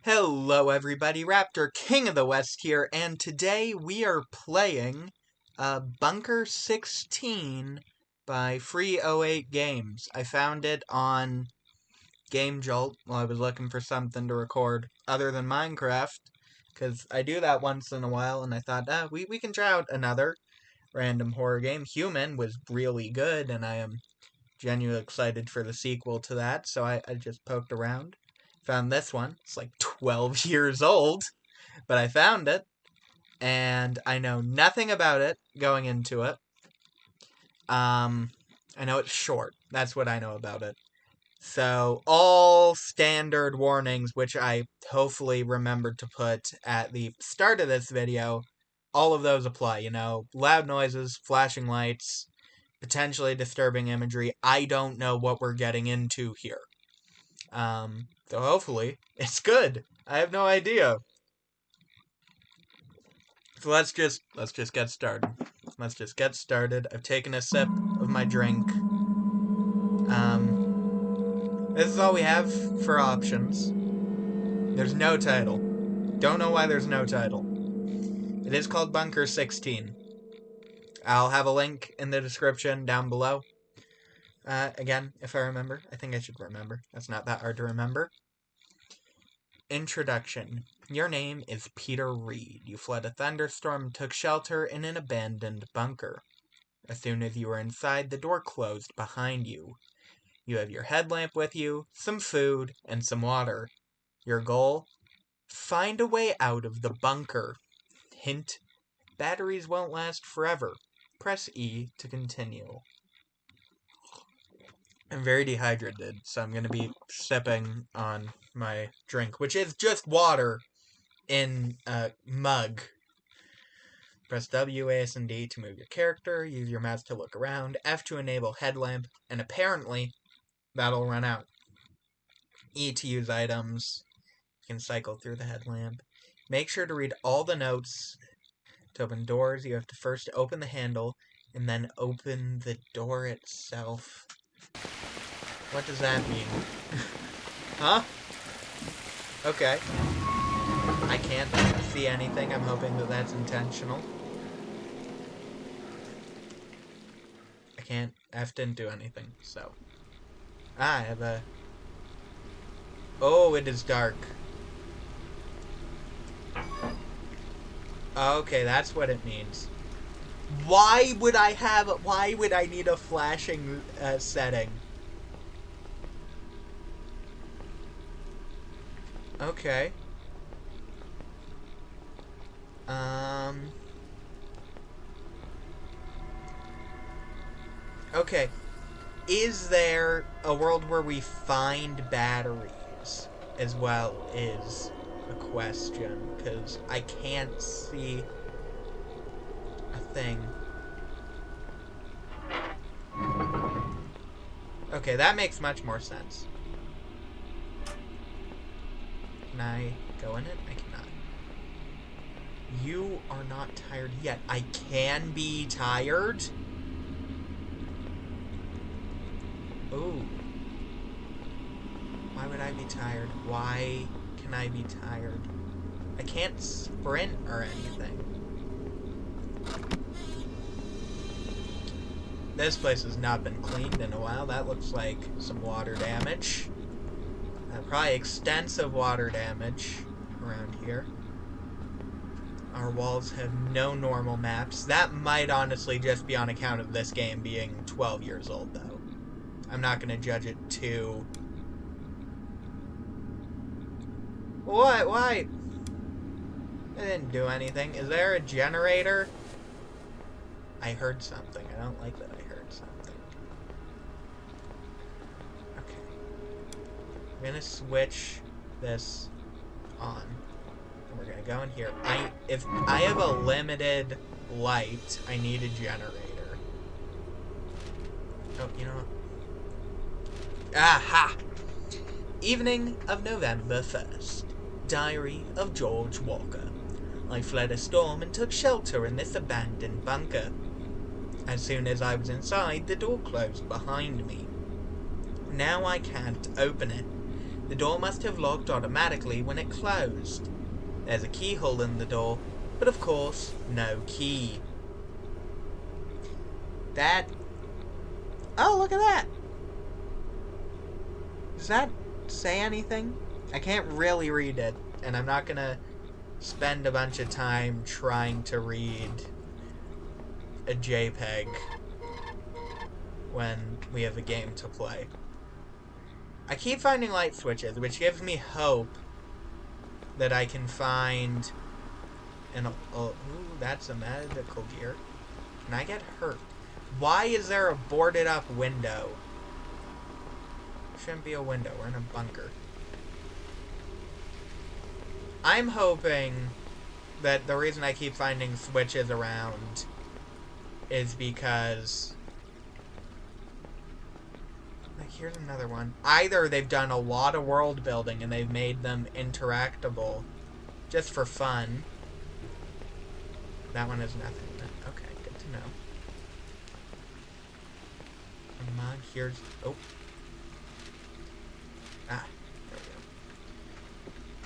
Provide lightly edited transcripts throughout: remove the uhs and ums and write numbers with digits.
Hello everybody, Raptor King of the West here, and today we are playing Bunker16 by Free08 Games. I found it on Game Jolt while I was looking for something to record other than Minecraft, because I do that once in a while, and I thought, we can try out another random horror game. Human was really good, and I am genuinely excited for the sequel to that, so I just poked around. Found this one. It's like 12 years old, but I found it, and I know nothing about it going into it. I know it's short. That's what I know about it. So, all standard warnings, which I hopefully remembered to put at the start of this video, all of those apply. You know, loud noises, flashing lights, potentially disturbing imagery. I don't know what we're getting into here. So hopefully it's good. I have no idea. So let's just get started. Let's just get started. I've taken a sip of my drink. This is all we have for options. There's no title. Don't know why there's no title. It is called Bunker16. I'll have a link in the description down below. Again, if I remember. I think I should remember. That's not that hard to remember. Introduction. Your name is Peter Reed. You fled a thunderstorm and took shelter in an abandoned bunker. As soon as you were inside, the door closed behind you. You have your headlamp with you, some food, and some water. Your goal? Find a way out of the bunker. Hint: batteries won't last forever. Press E to continue. I'm very dehydrated, so I'm going to be sipping on my drink, which is just water in a mug. Press W, A, S, and D to move your character. Use your mouse to look around. F to enable headlamp, and apparently that'll run out. E to use items. You can cycle through the headlamp. Make sure to read all the notes. To open doors, you have to first open the handle, and then open the door itself. What does that mean? Huh? Okay. I can't see anything. I'm hoping that that's intentional. I can't. F didn't do anything, so. I have a. Oh, it is dark. Okay, that's what it means. Why would I need a flashing setting? Okay. Okay. Is there a world where we find batteries as well is a question, because I can't see a thing. Okay, that makes much more sense. Can I go in it? I cannot. You are not tired yet. I can be tired? Ooh. Why would I be tired? Why can I be tired? I can't sprint or anything. This place has not been cleaned in a while. That looks like some water damage. Probably extensive water damage around here. Our walls have no normal maps. That might honestly just be on account of this game being 12 years old, though. I'm not going to judge it too. What? Why? I didn't do anything. Is there a generator? I heard something. I don't like that I heard something. Okay. I'm going to switch this on. And we're going to go in here. If I have a limited light, I need a generator. Oh, you know what? Aha! Evening of November 1st. Diary of George Walker. I fled a storm and took shelter in this abandoned bunker. As soon as I was inside, the door closed behind me. Now I can't open it. The door must have locked automatically when it closed. There's a keyhole in the door, but of course, no key. That... Oh, look at that! Does that say anything? I can't really read it, and I'm not gonna spend a bunch of time trying to read a JPEG when we have a game to play. I keep finding light switches, which gives me hope that I can find an... ooh, that's a medical gear. Can I get hurt? Why is there a boarded up window? Shouldn't be a window. We're in a bunker. I'm hoping that the reason I keep finding switches around is because... Like, here's another one. Either they've done a lot of world building and they've made them interactable just for fun. That one is nothing. Okay, good to know. Come on, here's... Oh. Ah, there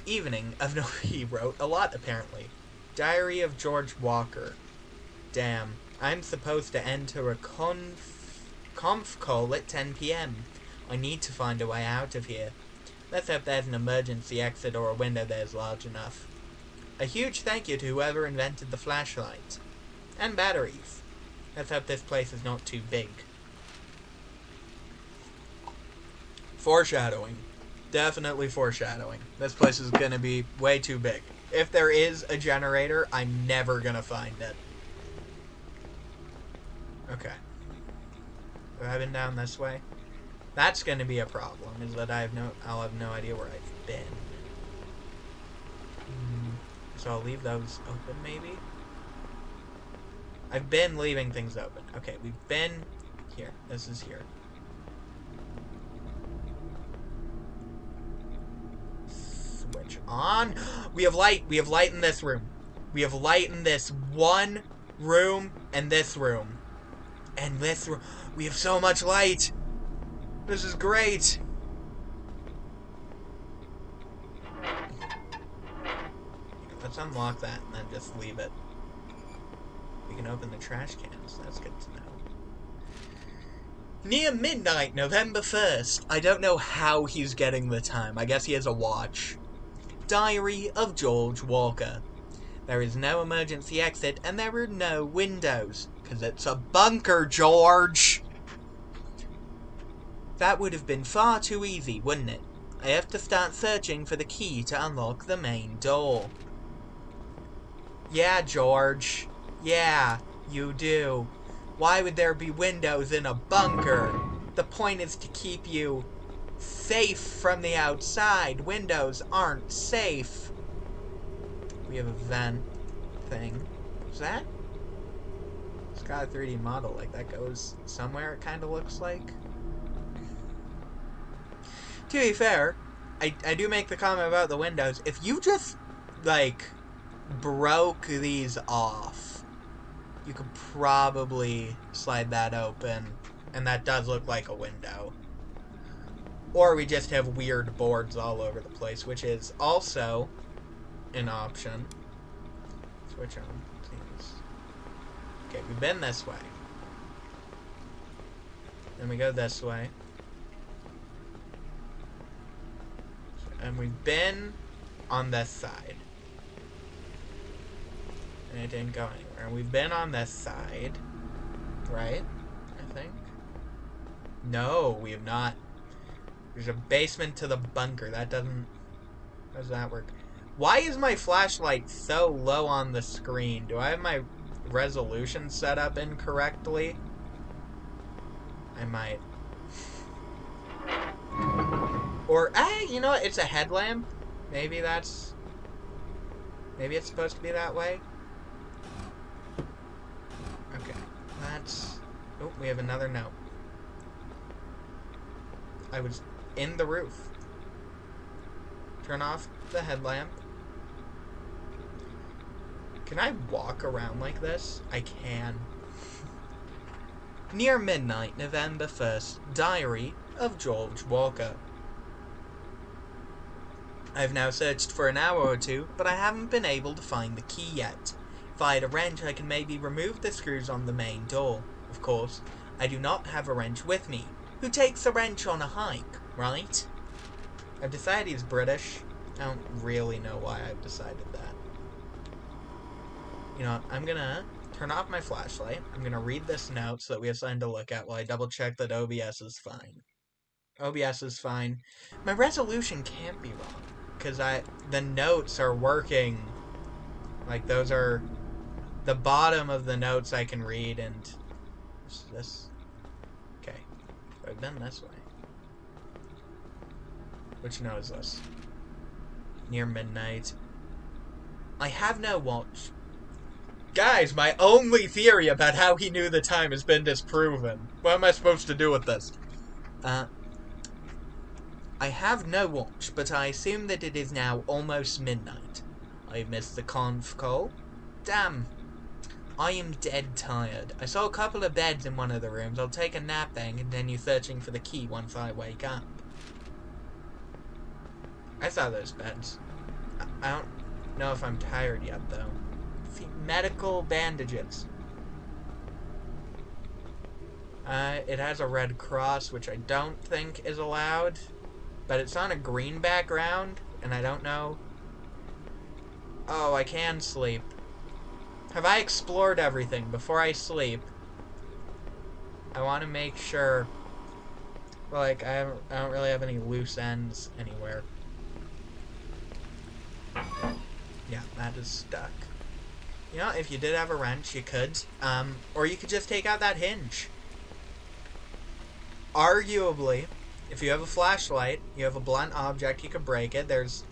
we go. Evening of no... He wrote a lot, apparently. Diary of George Walker. Damn. I'm supposed to enter a conf call at 10 p.m. I need to find a way out of here. Let's hope there's an emergency exit or a window there's large enough. A huge thank you to whoever invented the flashlight. And batteries. Let's hope this place is not too big. Foreshadowing. Definitely foreshadowing. This place is gonna be way too big. If there is a generator, I'm never gonna find it. Okay. Have I been down this way? That's gonna be a problem, is that I'll have no idea where I've been. So I'll leave those open, maybe? I've been leaving things open. Okay, we've been here. This is here. Switch on. We have light. We have light in this room. We have light in this one room and this room. And this room. We have so much light. This is great. Let's unlock that and then just leave it. We can open the trash cans. That's good to know. Near midnight, November 1st. I don't know how he's getting the time. I guess he has a watch. Diary of George Walker. There is no emergency exit and there are no windows. Because it's a bunker, George! That would have been far too easy, wouldn't it? I have to start searching for the key to unlock the main door. Yeah, George. Yeah, you do. Why would there be windows in a bunker? The point is to keep you safe from the outside. Windows aren't safe. We have a vent thing. Is that? It's got a 3D model. Like, that goes somewhere, it kind of looks like. To be fair, I do make the comment about the windows. If you just, like, broke these off, you could probably slide that open, and that does look like a window. Or we just have weird boards all over the place, which is also an option. Switch on, please. Okay, we've been this way. Then we go this way. And we've been on this side. And it didn't go anywhere. And we've been on this side. Right? I think. No, we have not. There's a basement to the bunker. That doesn't... How does that work? Why is my flashlight so low on the screen? Do I have my resolution set up incorrectly? I might. Or, you know what? It's a headlamp. Maybe that's... Maybe it's supposed to be that way. Okay. That's... Oh, we have another note. I was in the roof. Turn off the headlamp. Can I walk around like this? I can. Near midnight, November 1st. Diary of George Walker. I've now searched for an hour or two, but I haven't been able to find the key yet. If I had a wrench, I could maybe remove the screws on the main door. Of course, I do not have a wrench with me. Who takes a wrench on a hike, right? I've decided he's British. I don't really know why I've decided that. You know what? I'm gonna turn off my flashlight. I'm gonna read this note so that we have something to look at while I double check that OBS is fine. OBS is fine. My resolution can't be wrong, because the notes are working. Like, those are the bottom of the notes I can read, and this. Okay, I've been this way. Which note is this? Near midnight. I have no watch. Guys, my only theory about how he knew the time has been disproven. What am I supposed to do with this? I have no watch, but I assume that it is now almost midnight. I missed the conf call. Damn. I am dead tired. I saw a couple of beds in one of the rooms. I'll take a nap then, and continue searching for the key once I wake up. I saw those beds. I don't know if I'm tired yet, though. See, medical bandages. It has a red cross, which I don't think is allowed. But it's on a green background, and I don't know. Oh, I can sleep. Have I explored everything before I sleep? I want to make sure. Like, I don't really have any loose ends anywhere. Yeah, that is stuck. You know, if you did have a wrench, you could. Or you could just take out that hinge. Arguably, if you have a flashlight, you have a blunt object, you could break it. There's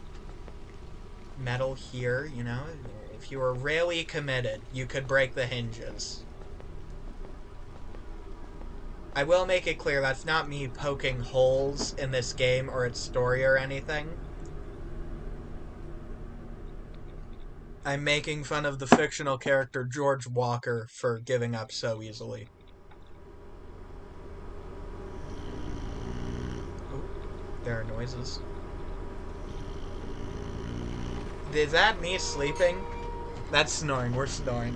metal here, you know. If you were really committed, you could break the hinges. I will make it clear that's not me poking holes in this game or its story or anything. I'm making fun of the fictional character George Walker for giving up so easily. Ooh, there are noises. Is that me sleeping? That's snoring. We're snoring.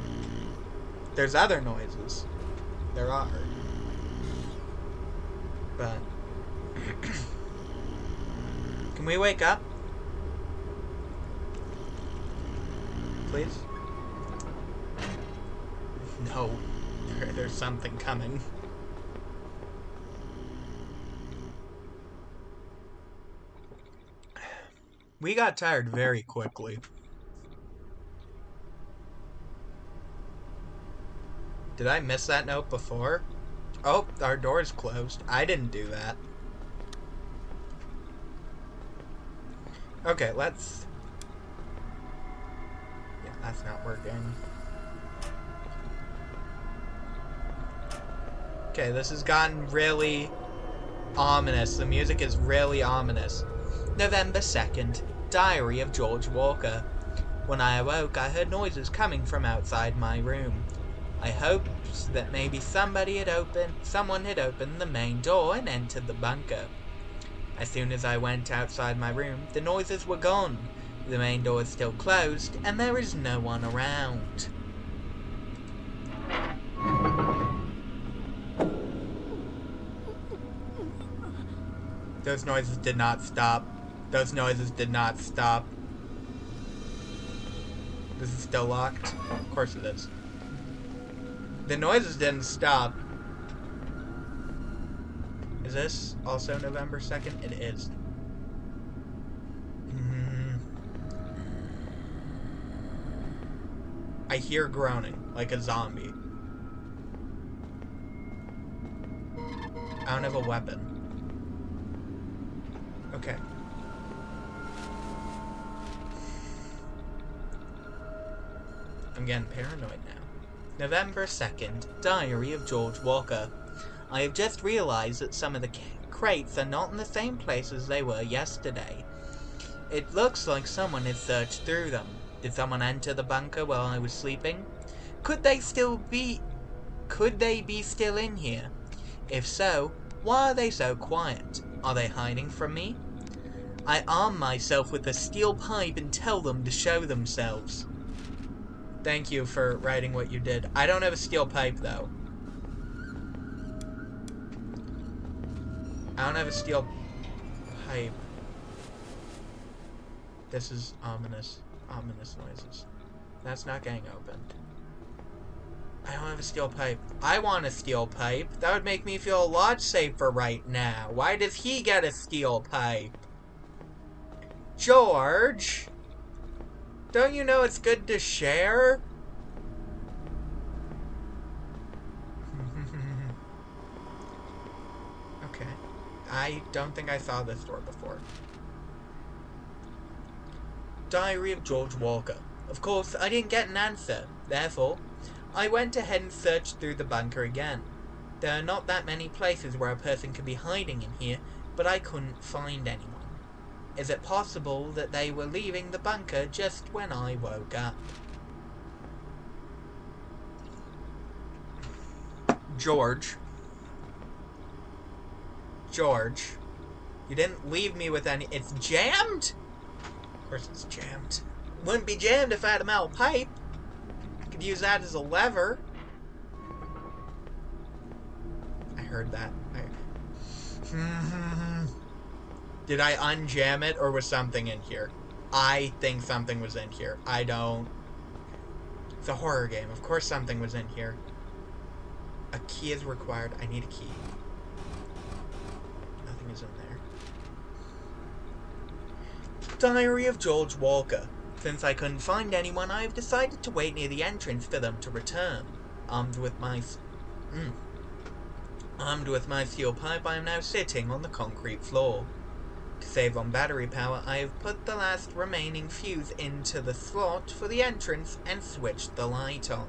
There's other noises. There are. But can we wake up? Please? No. There's something coming. We got tired very quickly. Did I miss that note before? Oh, our door's closed. I didn't do that. Okay, let's... Yeah, that's not working. Okay, this has gotten really ominous. The music is really ominous. November 2nd. Diary of George Walker. When I awoke, I heard noises coming from outside my room. I hoped that maybe someone had opened the main door and entered the bunker. As soon as I went outside my room, the noises were gone. The main door is still closed, and there is no one around. Those noises did not stop. Those noises did not stop. This is still locked? Of course it is. The noises didn't stop. Is this also November 2nd? It is. I hear groaning, like a zombie. I don't have a weapon. Okay. I'm getting paranoid now. November 2nd, Diary of George Walker. I have just realized that some of the crates are not in the same place as they were yesterday. It looks like someone has searched through them. Did someone enter the bunker while I was sleeping? Could they be still in here? If so, why are they so quiet? Are they hiding from me? I arm myself with a steel pipe and tell them to show themselves. Thank you for writing what you did. I don't have a steel pipe, though. I don't have a steel pipe. This is ominous. Ominous noises. That's not getting opened. I don't have a steel pipe. I want a steel pipe. That would make me feel a lot safer right now. Why does he get a steel pipe? George? Don't you know it's good to share? Okay. I don't think I saw this door before. Diary of George Walker. Of course, I didn't get an answer. Therefore, I went ahead and searched through the bunker again. There are not that many places where a person could be hiding in here, but I couldn't find anyone. Is it possible that they were leaving the bunker just when I woke up? George. George. You didn't leave me with any... It's jammed? Of course it's jammed. Wouldn't be jammed if I had a metal pipe. Could use that as a lever. I heard that. Did I unjam it, or was something in here? I think something was in here. I don't... It's a horror game. Of course something was in here. A key is required. I need a key. Nothing is in there. Diary of George Walker. Since I couldn't find anyone, I have decided to wait near the entrance for them to return. Armed with my steel pipe, I am now sitting on the concrete floor. To save on battery power, I have put the last remaining fuse into the slot for the entrance and switched the light on.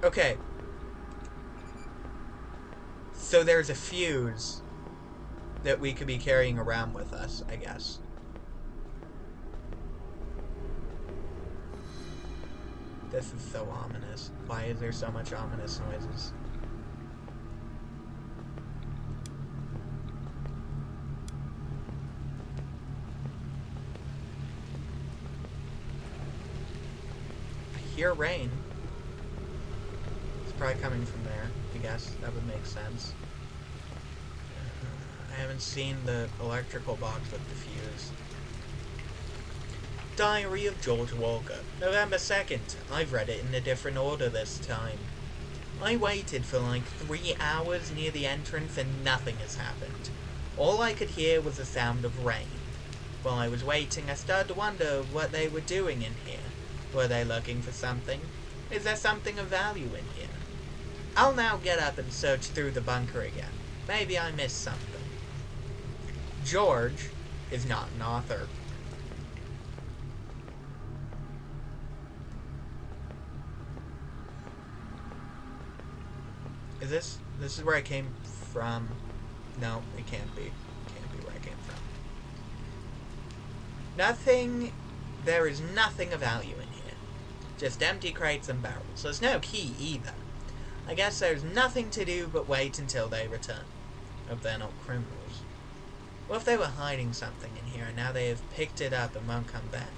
Okay. So there's a fuse that we could be carrying around with us, I guess. This is so ominous. Why is there so much ominous noises? I hear rain. It's probably coming from there, I guess. That would make sense. I haven't seen the electrical box with the fuse. Diary of George Walker. November 2nd. I've read it in a different order this time. I waited for like 3 hours near the entrance and nothing has happened. All I could hear was the sound of rain. While I was waiting, I started to wonder what they were doing in here. Were they looking for something? Is there something of value in here? I'll now get up and search through the bunker again. Maybe I missed something. George is not an author. This is where I came from. No, it can't be. It can't be where I came from. There is nothing of value in here. Just empty crates and barrels. There's no key either. I guess there's nothing to do but wait until they return. Hope they're not criminals. What if they were hiding something in here and now they have picked it up and won't come back?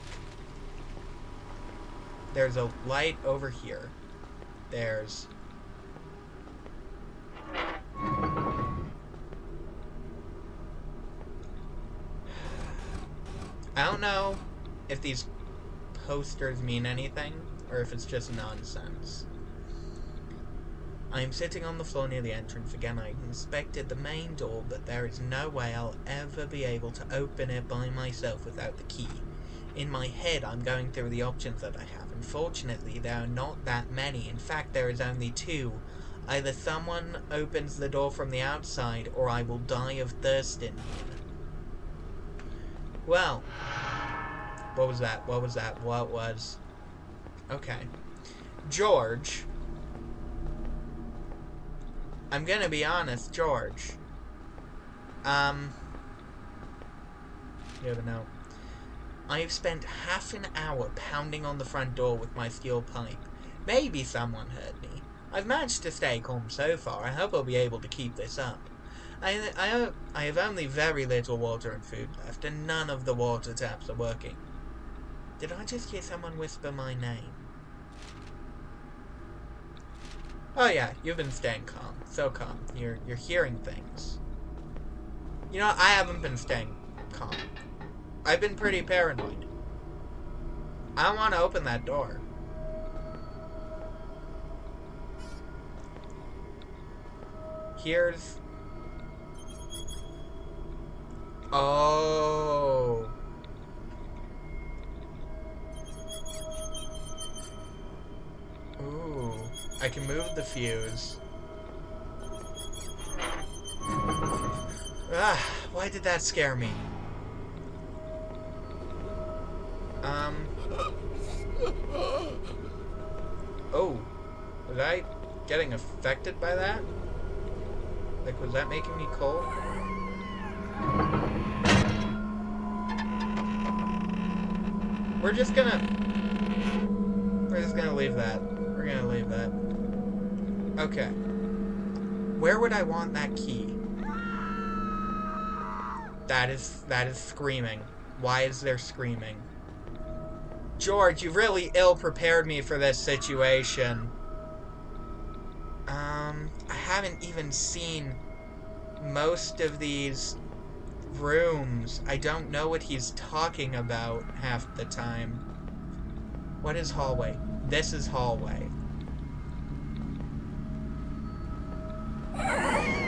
There's a light over here. There's... I don't know if these posters mean anything, or if it's just nonsense. I am sitting on the floor near the entrance again. I inspected the main door, but there is no way I'll ever be able to open it by myself without the key. In my head, I'm going through the options that I have. Unfortunately, there are not that many. In fact, there is only 2. Either someone opens the door from the outside, or I will die of thirst in here. Well, what was that? What was that? What was... Okay. George. I'm gonna be honest, George. You have a note. I've spent half an hour pounding on the front door with my steel pipe. Maybe someone heard me. I've managed to stay calm so far. I hope I'll be able to keep this up. I have only very little water and food left, and none of the water taps are working. Did I just hear someone whisper my name? Oh yeah, you've been staying calm. So calm. You're hearing things. You know, I haven't been staying calm. I've been pretty paranoid. I don't want to open that door. Here's... Oh. Ooh. I can move the fuse. Ah, why did that scare me? Oh. Was I getting affected by that? Like, was that making me cold? We're just gonna leave that. We're gonna leave that. Okay. Where would I want that key? That is screaming. Why is there screaming? George, you really ill-prepared me for this situation. I haven't even seen most of these rooms. I don't know what he's talking about half the time. What is hallway? This is hallway.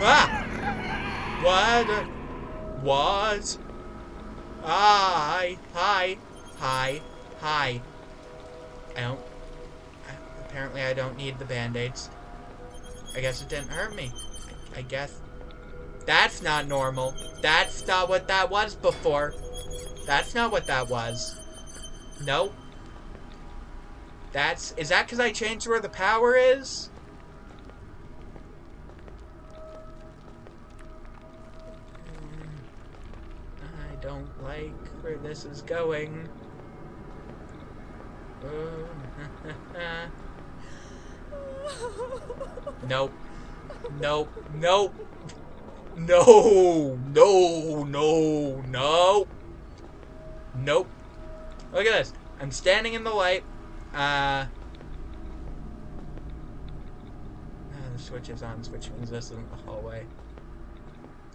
Ah! What? Hi. Apparently I don't need the band-aids. I guess it didn't hurt me. I guess. That's not normal. That's not what that was before. That's not what that was. Nope. Is that because I changed where the power is? I don't like where this is going. Nope. Nope. Nope. No. No. No. No. Nope. Look at this. I'm standing in the light. The switch is on, which means this isn't the hallway.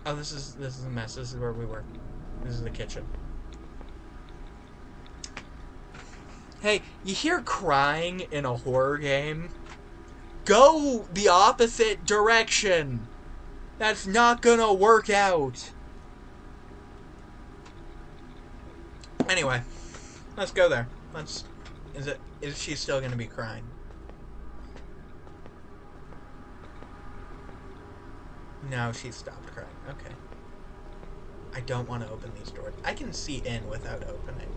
Oh, this is a mess. This is where we were. This is the kitchen. Hey, you hear crying in a horror game? Go the opposite direction! That's not gonna work out! Anyway, let's go there. Is she still gonna be crying? No, she stopped crying. Okay. I don't want to open these doors. I can see in without opening.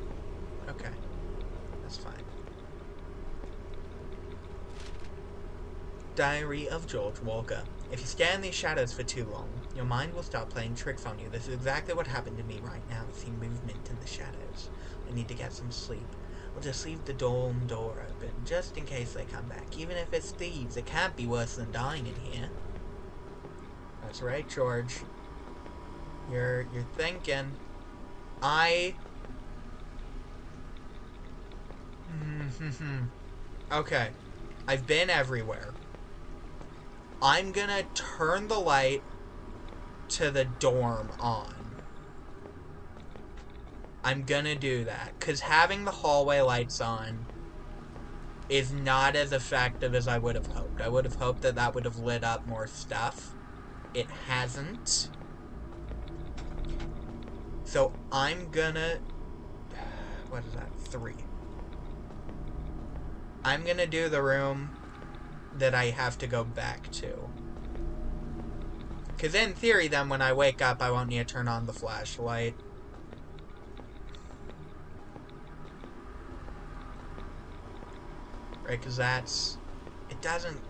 Okay. That's fine. Diary of George Walker. If you stare in these shadows for too long, your mind will start playing tricks on you. This is exactly what happened to me right now. I see movement in the shadows. I need to get some sleep. I'll just leave the dorm door open, just in case they come back. Even if it's thieves, it can't be worse than dying in here. That's right, George. You're thinking. Okay. I've been everywhere. I'm gonna turn the light to the dorm on. I'm gonna do that. Because having the hallway lights on is not as effective as I would have hoped. I would have hoped that that would have lit up more stuff. It hasn't. So I'm gonna... What is that? 3. I'm gonna do the room that I have to go back to. Because in theory, then, when I wake up, I won't need to turn on the flashlight. Right, because that's... It doesn't,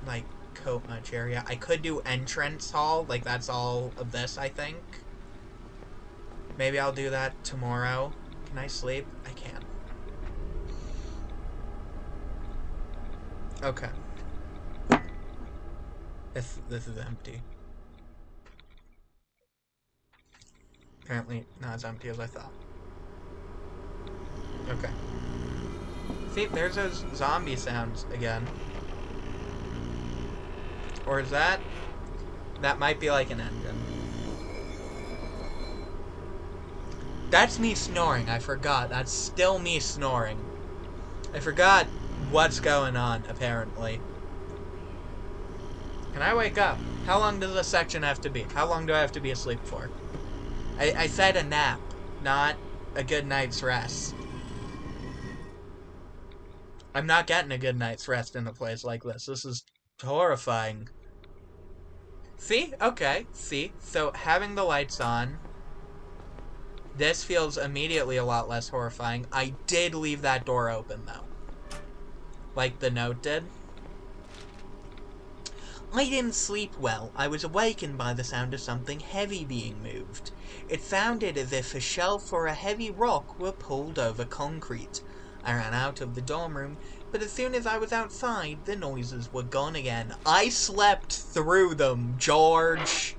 like, coat much area. I could do entrance hall. Like, that's all of this, I think. Maybe I'll do that tomorrow. Can I sleep? I can. Okay. This is empty. apparently not as empty as I thought. Okay. See, there's those zombie sounds again. Or is that? That might be like an engine. That's me snoring, I forgot. That's still me snoring. I forgot what's going on, apparently. Can I wake up? How long does this section have to be? How long do I have to be asleep for? I said a nap, not a good night's rest. I'm not getting a good night's rest in a place like this. This is horrifying. See? Okay. See? So, having the lights on, this feels immediately a lot less horrifying. I did leave that door open, though. Like the note did. I didn't sleep well. I was awakened by the sound of something heavy being moved. It sounded as if a shelf or a heavy rock were pulled over concrete. I ran out of the dorm room, but as soon as I was outside, the noises were gone again. I slept through them, George!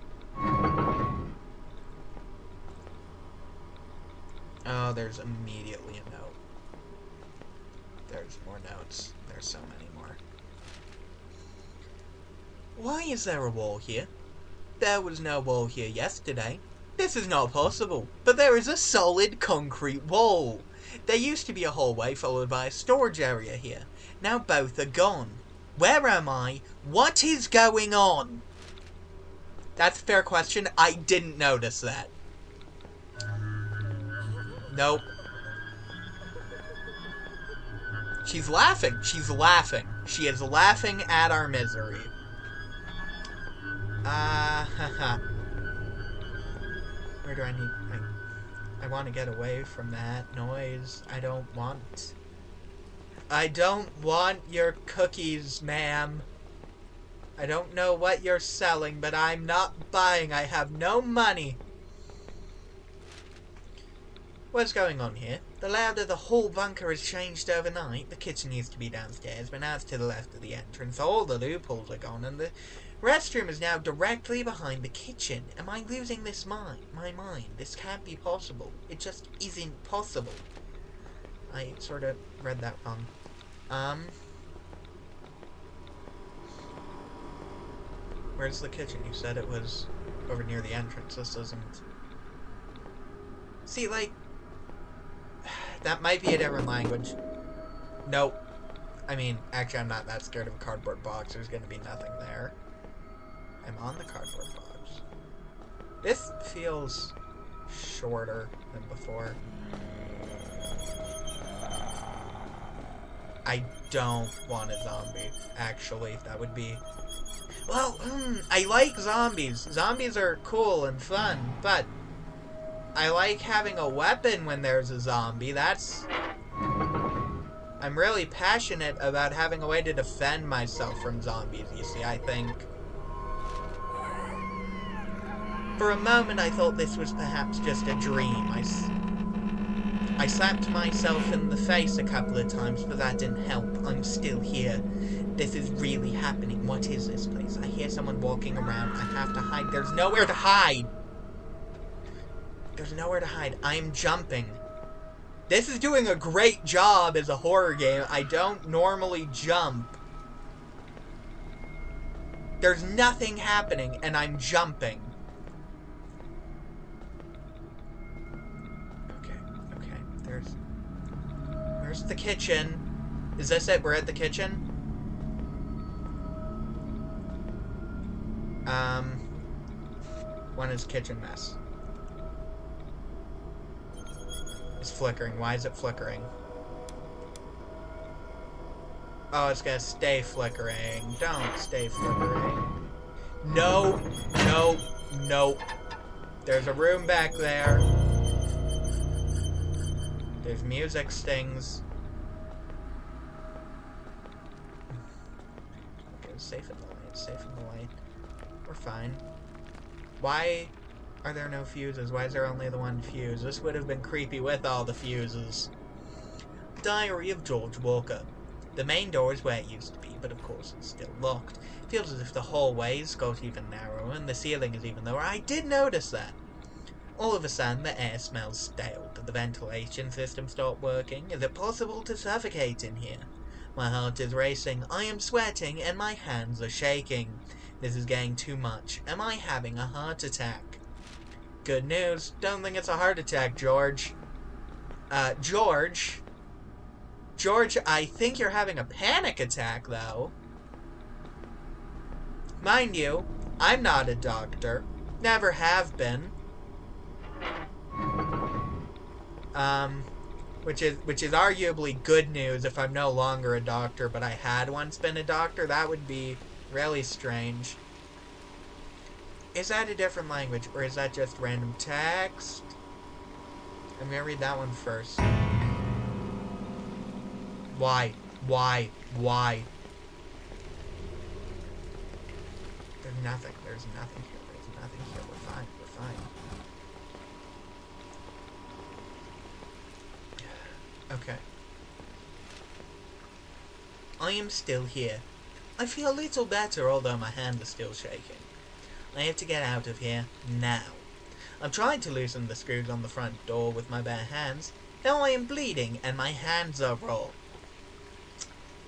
Oh, there's immediately a note. There's more notes. There's so many more. Why is there a wall here? There was no wall here yesterday. This is not possible, but there is a solid concrete wall. There used to be a hallway followed by a storage area here. Now both are gone. Where am I? What is going on? That's a fair question. I didn't notice that. Nope. She's laughing. She's laughing. She is laughing at our misery. Haha. Where do I need... I want to get away from that noise. I don't want your cookies, ma'am. I don't know what you're selling, but I'm not buying. I have no money. What's going on here? The layout of the whole bunker has changed overnight. The kitchen used to be downstairs, but now it's to the left of the entrance. All the loopholes are gone, and the restroom is now directly behind the kitchen. Am I losing my mind? This can't be possible. It just isn't possible. I sort of read that wrong. Where's the kitchen? You said it was over near the entrance. This doesn't... See, like... That might be a different language. Nope. I mean, actually, I'm not that scared of a cardboard box. There's gonna be nothing there. I'm on the cardboard box. This feels shorter than before. I don't want a zombie, actually. That would be... Well, I like zombies. Zombies are cool and fun, but I like having a weapon when there's a zombie. I'm really passionate about having a way to defend myself from zombies, you see, I think. For a moment, I thought this was perhaps just a dream. I slapped myself in the face a couple of times, but that didn't help. I'm still here. This is really happening. What is this place? I hear someone walking around. I have to hide. There's nowhere to hide! There's nowhere to hide. I'm jumping. This is doing a great job as a horror game. I don't normally jump. There's nothing happening, and I'm jumping. Okay. Where's the kitchen? Is this it? We're at the kitchen? One is kitchen mess. It's flickering. Why is it flickering? Oh, it's gonna stay flickering. Don't stay flickering. No, no, no. There's a room back there. There's music stings. Okay, it's safe in the light. Safe in the light. We're fine. Why are there no fuses? Why is there only the one fuse? This would have been creepy with all the fuses. Diary of George Walker. The main door is where it used to be, but of course it's still locked. It feels as if the hallways got even narrower and the ceiling is even lower. I did notice that. All of a sudden, the air smells stale. Did the ventilation system stop working? Is it possible to suffocate in here? My heart is racing, I am sweating, and my hands are shaking. This is getting too much. Am I having a heart attack? Good news. Don't think it's a heart attack, George. George, I think you're having a panic attack, though. Mind you, I'm not a doctor. Never have been. Which is arguably good news if I'm no longer a doctor, but I had once been a doctor. That would be really strange. Is that a different language, or is that just random text? I'm gonna read that one first. Why? Why? Why? There's nothing. There's nothing here. There's nothing here. We're fine. We're fine. Okay. I am still here. I feel a little better, although my hand is still shaking. I have to get out of here, now. I'm trying to loosen the screws on the front door with my bare hands. Now I am bleeding, and my hands are raw.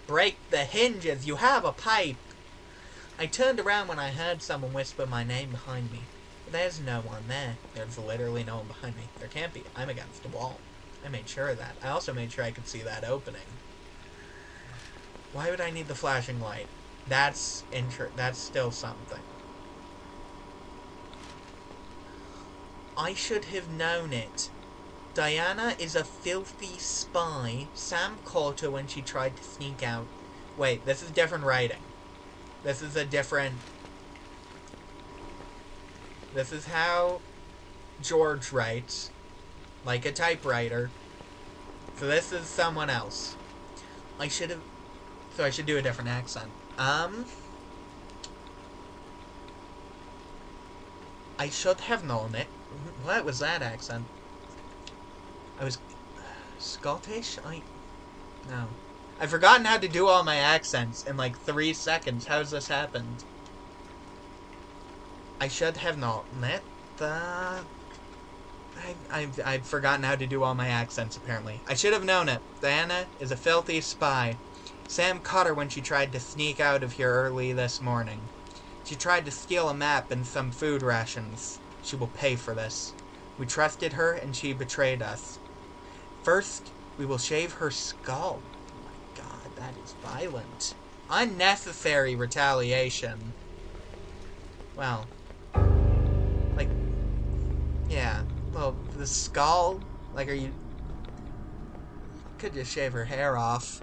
Break the hinges, you have a pipe! I turned around when I heard someone whisper my name behind me. But there's no one there. There's literally no one behind me. There can't be. I'm against a wall. I made sure of that. I also made sure I could see that opening. Why would I need the flashing light? That's still something. I should have known it. Diana is a filthy spy. Sam caught her when she tried to sneak out. Wait, this is different writing. This is a different... This is how George writes. Like a typewriter. So this is someone else. I should have... So I should do a different accent. I should have known it. What was that accent? I was... Scottish? No. I've forgotten how to do all my accents in like 3 seconds. How's this happened? I should have known it. I've forgotten how to do all my accents, apparently. I should have known it. Diana is a filthy spy. Sam caught her when she tried to sneak out of here early this morning. She tried to steal a map and some food rations. She will pay for this. We trusted her and she betrayed us. First, we will shave her skull. Oh my god, that is violent. Unnecessary retaliation. Well, like, yeah. Well, the skull, like, are you... Could just shave her hair off.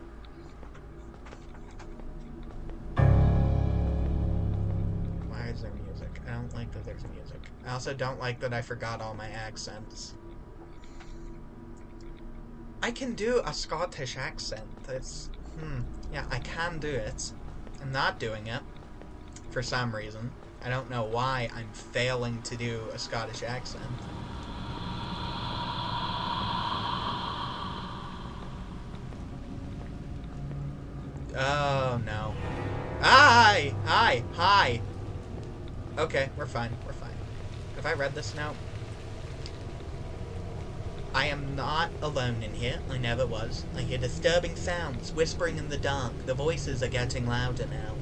Why is there music? I don't like that there's music. I also don't like that I forgot all my accents. I can do a Scottish accent. It's... yeah, I can do it. I'm not doing it. For some reason. I don't know why I'm failing to do a Scottish accent. Oh, no. Hi! Hi! Hi! Okay, we're fine. We're fine. Have I read this now? I am not alone in here. I never was. I hear disturbing sounds, whispering in the dark. The voices are getting louder now.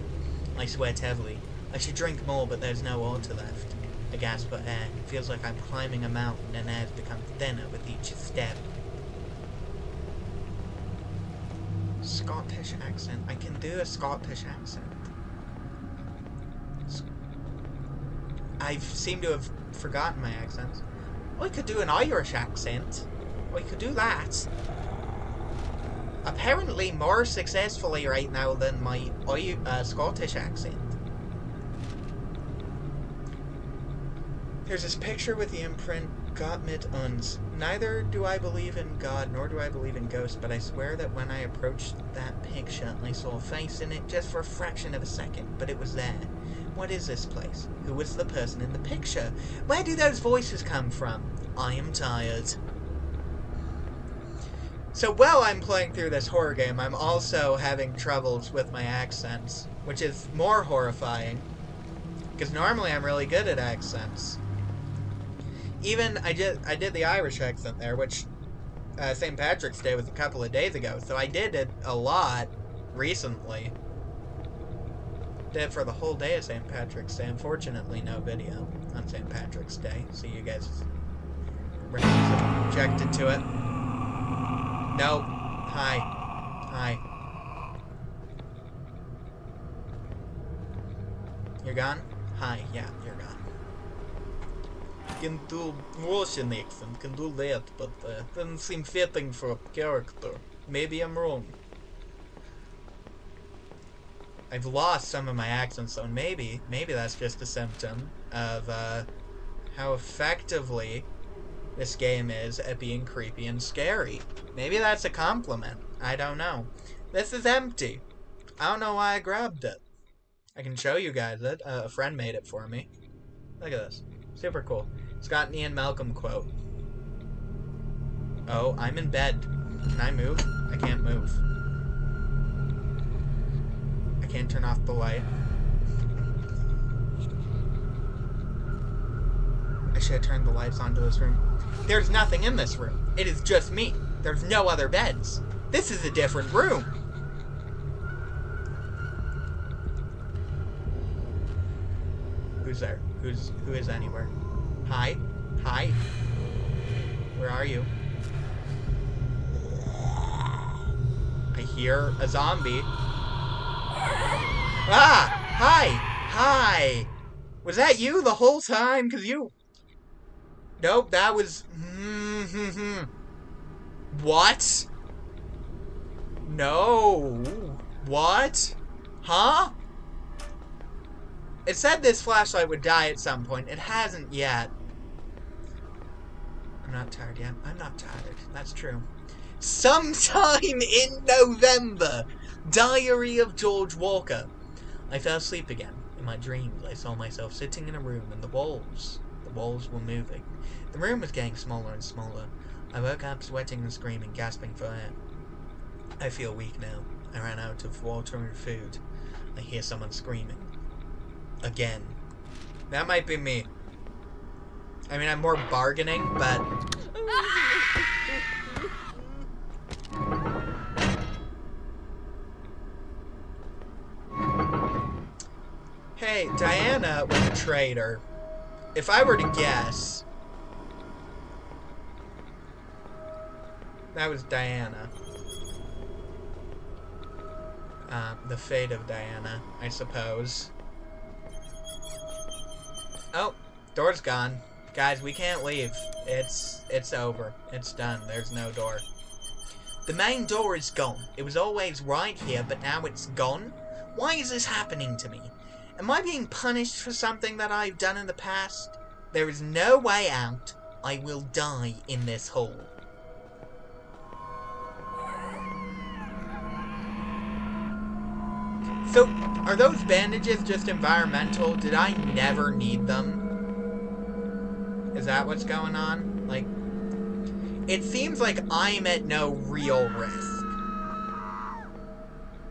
I sweat heavily. I should drink more, but there's no water left. I gasp for air. It feels like I'm climbing a mountain, and air's become thinner with each step. Scottish accent. I can do a Scottish accent. I seem to have forgotten my accents. I could do an Irish accent. I could do that. Apparently more successfully right now than my Scottish accent. There's this picture with the imprint, Gott mit uns. Neither do I believe in God, nor do I believe in ghosts, but I swear that when I approached that picture, I saw a face in it just for a fraction of a second, but it was there. What is this place? Who was the person in the picture? Where do those voices come from? I am tired. So while I'm playing through this horror game, I'm also having troubles with my accents, which is more horrifying, because normally I'm really good at accents. Even I did the Irish accent there, which St. Patrick's Day was a couple of days ago, so I did it a lot recently. Did it for the whole day of St. Patrick's Day. Unfortunately, no video on St. Patrick's Day, so you guys were objected to it. No. Hi. Hi. You're gone? Hi. Yeah, you're gone. Can do Russian accent, can do that, but doesn't seem fitting for a character. Maybe I'm wrong. I've lost some of my accents, so maybe that's just a symptom of how effectively this game is at being creepy and scary. Maybe that's a compliment. I don't know. This is empty. I don't know why I grabbed it. I can show you guys it. A friend made it for me. Look at this. Super cool. It's got an Ian Malcolm quote. Oh, I'm in bed. Can I move? I can't move. I can't turn off the light. I should have turned the lights onto this room. There's nothing in this room. It is just me. There's no other beds. This is a different room. Who's there? Who is anywhere? Hi? Hi? Where are you? I hear a zombie. Ah! Hi! Hi! Was that you the whole time? Cause you... Nope, that was... What? No. What? Huh? It said this flashlight would die at some point. It hasn't yet. I'm not tired yet. I'm not tired. That's true. Sometime in November. Diary of George Walker. I fell asleep again. In my dreams, I saw myself sitting in a room and the walls were moving. The room was getting smaller and smaller. I woke up sweating and screaming, gasping for air. I feel weak now. I ran out of water and food. I hear someone screaming. Again. That might be me. I mean, I'm more bargaining, but... Hey, Diana was a traitor. If I were to guess... That was Diana. The fate of Diana, I suppose. Oh, door's gone. Guys, we can't leave. It's over. It's done. There's no door. The main door is gone. It was always right here, but now it's gone? Why is this happening to me? Am I being punished for something that I've done in the past? There is no way out. I will die in this hole. So, are those bandages just environmental? Did I never need them? Is that what's going on? Like, it seems like I'm at no real risk.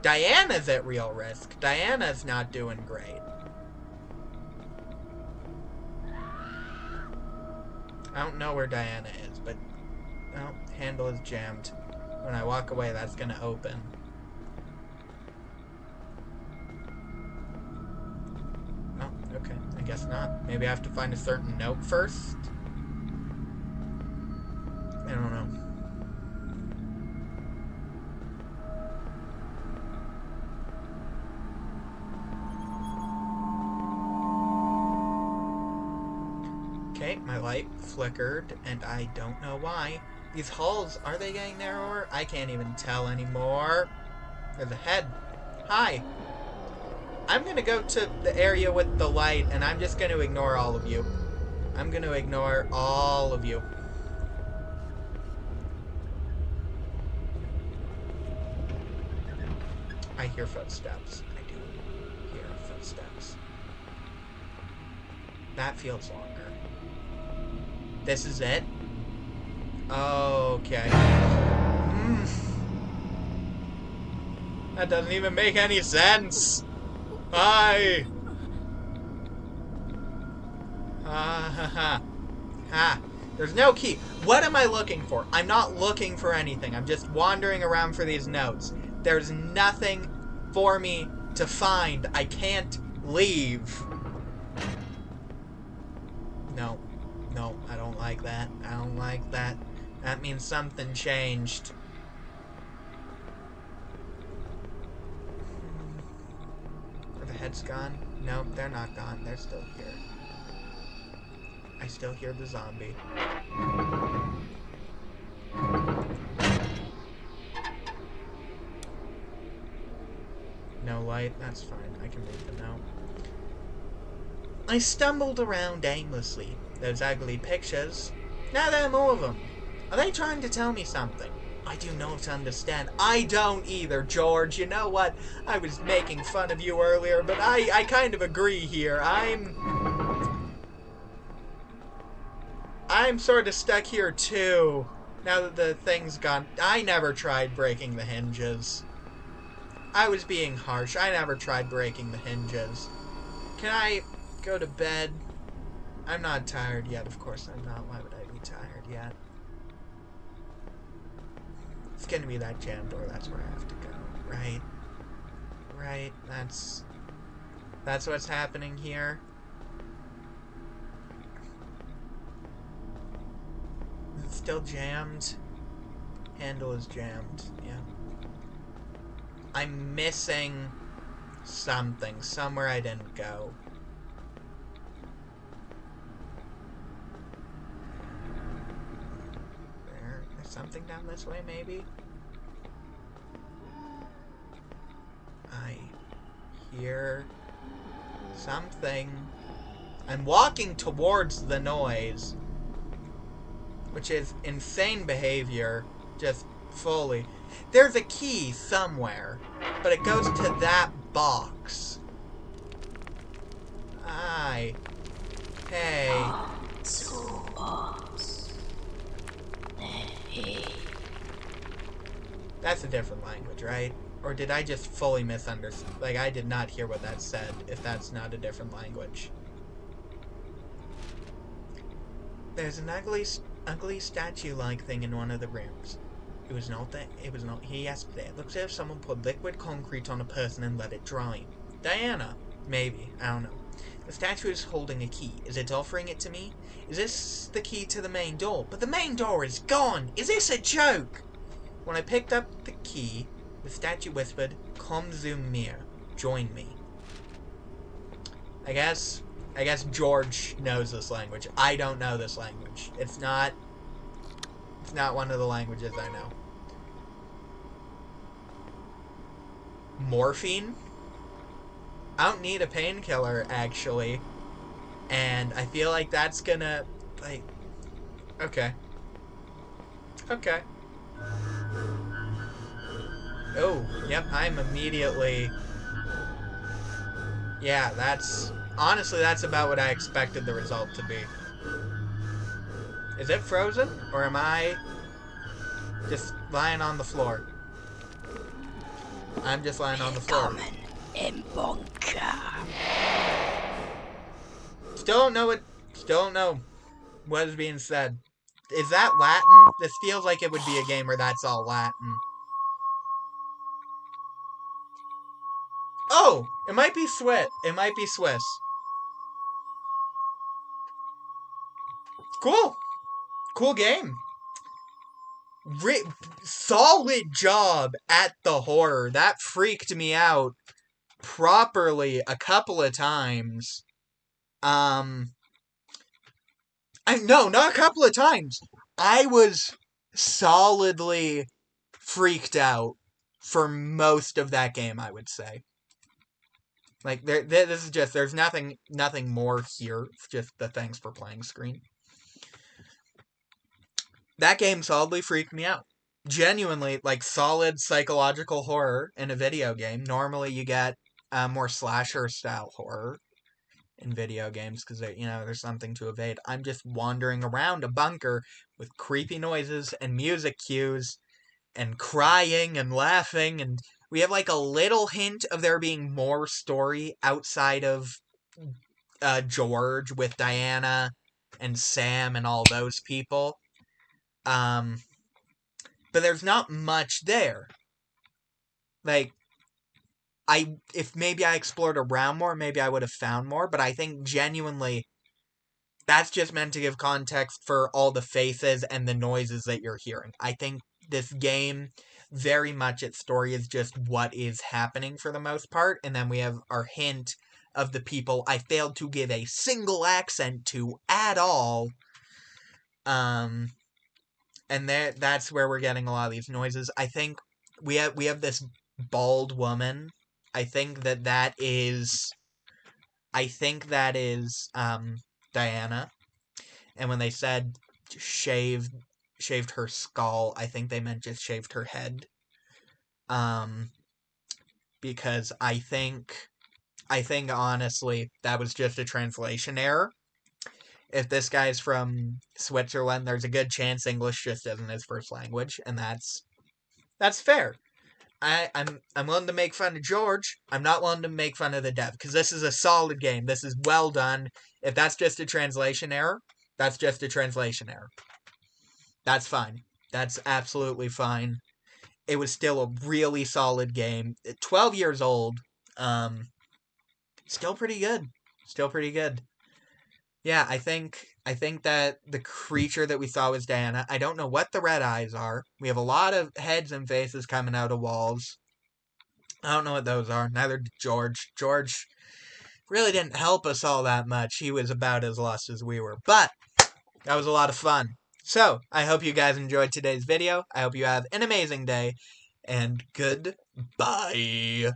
Diana's at real risk. Diana's not doing great. I don't know where Diana is, but... Oh, handle is jammed. When I walk away, that's gonna open. Okay, I guess not. Maybe I have to find a certain note first? I don't know. Okay, my light flickered, and I don't know why. These halls, are they getting narrower? I can't even tell anymore. There's a head. Hi. I'm gonna go to the area with the light, and I'm just gonna ignore all of you. I'm gonna ignore all of you. I hear footsteps. I do hear footsteps. That feels longer. This is it? Okay. That doesn't even make any sense. Hi! Ha ha ha. Ah, there's no key. What am I looking for? I'm not looking for anything. I'm just wandering around for these notes. There's nothing for me to find. I can't leave. No. No, I don't like that. I don't like that. That means something changed. Are the heads gone? No, they're not gone. They're still here. I still hear the zombie. No light? That's fine. I can read them now. I stumbled around aimlessly. Those ugly pictures. Now there are more of them. Are they trying to tell me something? I do not understand. I don't either, George. You know what? I was making fun of you earlier, but I kind of agree here. I'm sort of stuck here too. Now that the thing's gone. I never tried breaking the hinges. I was being harsh. I never tried breaking the hinges. Can I go to bed? I'm not tired yet. Of course I'm not. Why would I be tired yet? It's gonna be that jam door. That's where I have to go. Right? Right. That's what's happening here. It's still jammed. Handle is jammed. Yeah. I'm missing something. Somewhere I didn't go. There's something down this way, maybe? I hear something. I'm walking towards the noise, which is insane behavior, just fully. There's a key somewhere, but it goes to that box. Hey. That's a different language, right? Or did I just fully misunderstand? Like, I did not hear what that said, if that's not a different language. There's an ugly statue-like thing in one of the rooms. It was not here yesterday. It looks as if someone put liquid concrete on a person and let it dry. Diana. Maybe. I don't know. The statue is holding a key. Is it offering it to me? Is this the key to the main door? But the main door is gone! Is this a joke? When I picked up the key, the statue whispered, "Komm zu mir. Join me." I guess George knows this language. I don't know this language. It's not one of the languages I know. Morphine? I don't need a painkiller, actually. And I feel like that's gonna, like... Okay. Okay. Oh, yep, I'm immediately... Yeah, that's... Honestly, that's about what I expected the result to be. Is it frozen? Or am I just lying on the floor? I'm just lying on the floor. In Bunker. Still don't know what is being said. Is that Latin? This feels like it would be a game where that's all Latin. Oh! It might be Swiss. It might be Swiss. Cool. Cool game. Solid job at the horror. That freaked me out properly a couple of times. No, not a couple of times. I was solidly freaked out for most of that game, I would say. Like, this is just, there's nothing more here. It's just the thanks for playing screen. That game solidly freaked me out. Genuinely, like, solid psychological horror in a video game. Normally you get more slasher-style horror in video games because, there's something to evade. I'm just wandering around a bunker with creepy noises and music cues and crying and laughing, and we have, like, a little hint of there being more story outside of George with Diana and Sam and all those people. But there's not much there. Like, if maybe I explored around more, maybe I would have found more, but I think genuinely that's just meant to give context for all the faces and the noises that you're hearing. I think this game, very much its story is just what is happening for the most part, and then we have our hint of the people I failed to give a single accent to at all. And that's where we're getting a lot of these noises. I think we have this bald woman. I think that is Diana. And when they said shaved her skull, I think they meant just shaved her head. Because I think honestly that was just a translation error. If this guy's from Switzerland, there's a good chance English just isn't his first language, and that's fair. I'm willing to make fun of George. I'm not willing to make fun of the dev, because this is a solid game. This is well done. If that's just a translation error, that's just a translation error. That's fine. That's absolutely fine. It was still a really solid game. 12 years old. Still pretty good. Still pretty good. Yeah, I think that the creature that we saw was Diana. I don't know what the red eyes are. We have a lot of heads and faces coming out of walls. I don't know what those are. Neither did George. George really didn't help us all that much. He was about as lost as we were. But that was a lot of fun. So, I hope you guys enjoyed today's video. I hope you have an amazing day. And goodbye.